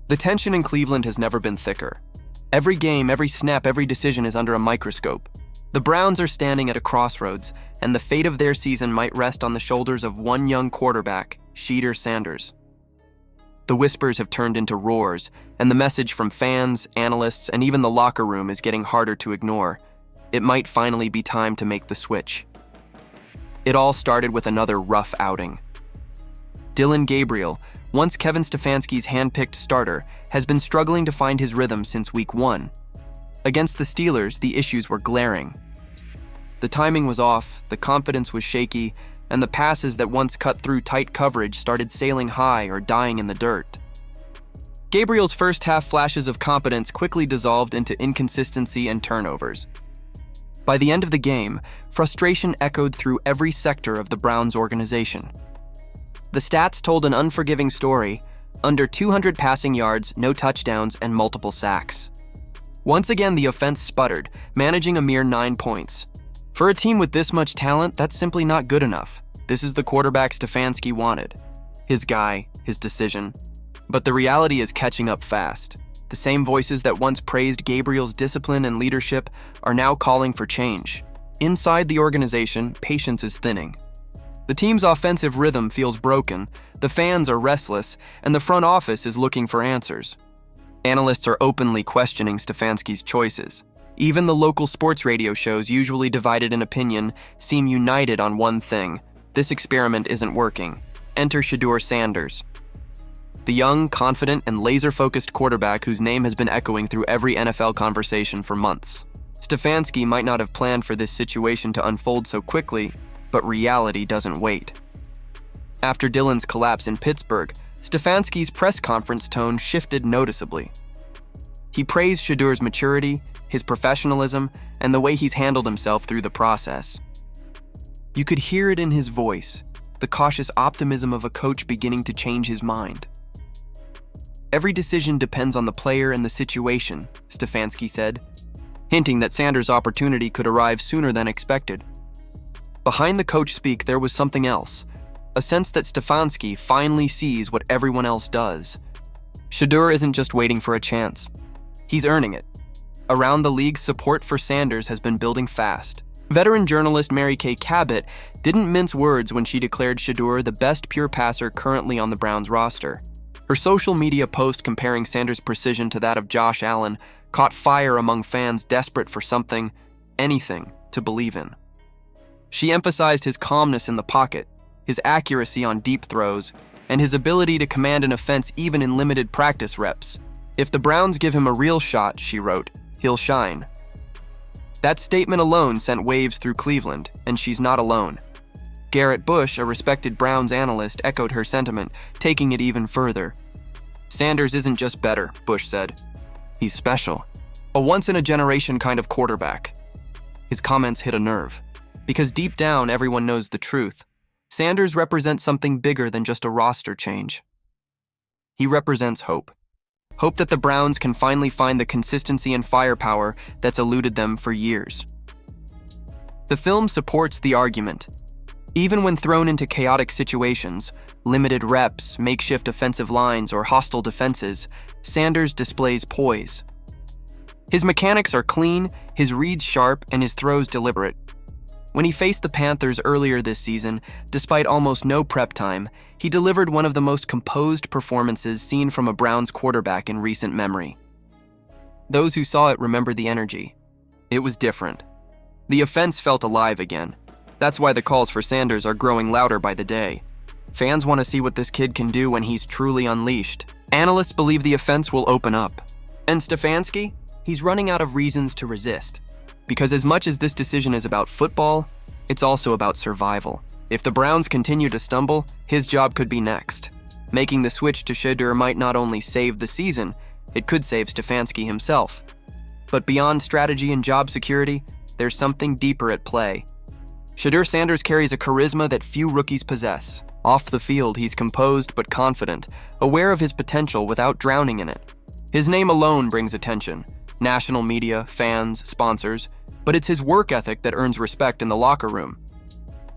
The tension in Cleveland has never been thicker. Every game, every snap, every decision is under a microscope. The Browns are standing at a crossroads, and the fate of their season might rest on the shoulders of one young quarterback, Shedeur Sanders. The whispers have turned into roars, and the message from fans, analysts, and even the locker room is getting harder to ignore. It might finally be time to make the switch. It all started with another rough outing. Gabriel, once Kevin Stefanski's handpicked starter, has been struggling to find his rhythm since week 1. Against the Steelers, the issues were glaring. The timing was off, the confidence was shaky, and the passes that once cut through tight coverage started sailing high or dying in the dirt. Gabriel's first half flashes of competence quickly dissolved into inconsistency and turnovers. By the end of the game, frustration echoed through every sector of the Browns organization. The stats told an unforgiving story: under 200 passing yards, no touchdowns, and multiple sacks. Once again, the offense sputtered, managing a mere 9 points. For a team with this much talent, that's simply not good enough. This is the quarterback Stefanski wanted. His guy, his decision. But the reality is catching up fast. The same voices that once praised Gabriel's discipline and leadership are now calling for change. Inside the organization, patience is thinning. The team's offensive rhythm feels broken, the fans are restless, and the front office is looking for answers. Analysts are openly questioning Stefanski's choices. Even the local sports radio shows, usually divided in opinion, seem united on one thing: this experiment isn't working. Enter Shedeur Sanders. The young, confident, and laser-focused quarterback whose name has been echoing through every NFL conversation for months. Stefanski might not have planned for this situation to unfold so quickly, but reality doesn't wait. After Dylan's collapse in Pittsburgh, Stefanski's press conference tone shifted noticeably. He praised Shedeur's maturity, his professionalism, and the way he's handled himself through the process. You could hear it in his voice, the cautious optimism of a coach beginning to change his mind. Every decision depends on the player and the situation, Stefanski said, hinting that Sanders' opportunity could arrive sooner than expected. Behind the coach speak, there was something else, a sense that Stefanski finally sees what everyone else does. Shedeur isn't just waiting for a chance. He's earning it. Around the league, support for Sanders has been building fast. Veteran journalist Mary Kay Cabot didn't mince words when she declared Shedeur the best pure passer currently on the Browns roster. Her social media post comparing Sanders' precision to that of Josh Allen caught fire among fans desperate for something, anything, to believe in. She emphasized his calmness in the pocket, his accuracy on deep throws, and his ability to command an offense even in limited practice reps. If the Browns give him a real shot, she wrote, he'll shine. That statement alone sent waves through Cleveland, and she's not alone. Garrett Bush, a respected Browns analyst, echoed her sentiment, taking it even further. Sanders isn't just better, Bush said. He's special. A once-in-a-generation kind of quarterback. His comments hit a nerve, because deep down everyone knows the truth. Sanders represents something bigger than just a roster change. He represents hope. Hope that the Browns can finally find the consistency and firepower that's eluded them for years. The film supports the argument. Even when thrown into chaotic situations, limited reps, makeshift offensive lines, or hostile defenses, Sanders displays poise. His mechanics are clean, his reads sharp, and his throws deliberate. When he faced the Panthers earlier this season, despite almost no prep time, he delivered one of the most composed performances seen from a Browns quarterback in recent memory. Those who saw it remember the energy. It was different. The offense felt alive again. That's why the calls for Sanders are growing louder by the day. Fans want to see what this kid can do when he's truly unleashed. Analysts believe the offense will open up. And Stefanski? He's running out of reasons to resist. Because as much as this decision is about football, it's also about survival. If the Browns continue to stumble, his job could be next. Making the switch to Shedeur might not only save the season, it could save Stefanski himself. But beyond strategy and job security, there's something deeper at play. Shedeur Sanders carries a charisma that few rookies possess. Off the field, he's composed but confident, aware of his potential without drowning in it. His name alone brings attention. National media, fans, sponsors, but it's his work ethic that earns respect in the locker room.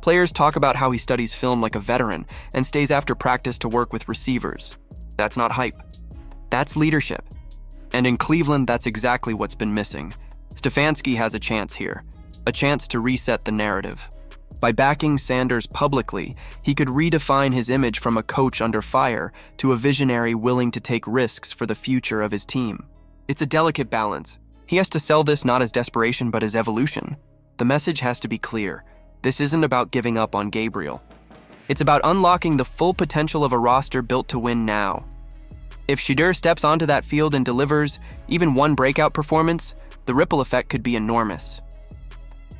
Players talk about how he studies film like a veteran and stays after practice to work with receivers. That's not hype. That's leadership. And in Cleveland, that's exactly what's been missing. Stefanski has a chance here, a chance to reset the narrative. By backing Sanders publicly, he could redefine his image from a coach under fire to a visionary willing to take risks for the future of his team. It's a delicate balance. He has to sell this not as desperation but as evolution. The message has to be clear. This isn't about giving up on Gabriel. It's about unlocking the full potential of a roster built to win now. If Shedeur steps onto that field and delivers even one breakout performance, the ripple effect could be enormous.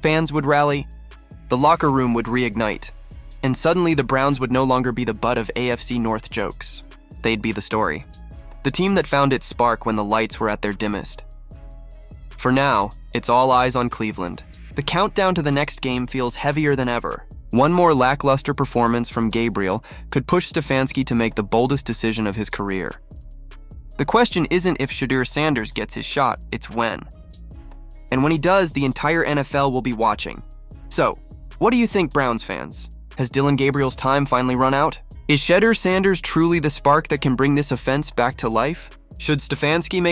Fans would rally, the locker room would reignite, and suddenly the Browns would no longer be the butt of AFC North jokes. They'd be the story. The team that found its spark when the lights were at their dimmest. For now, it's all eyes on Cleveland. The countdown to the next game feels heavier than ever. One more lackluster performance from Gabriel could push Stefanski to make the boldest decision of his career. The question isn't if Shedeur Sanders gets his shot, it's when. And when he does, the entire NFL will be watching. So, what do you think, Browns fans? Has Dillon Gabriel's time finally run out? Is Shedeur Sanders truly the spark that can bring this offense back to life? Should Stefanski make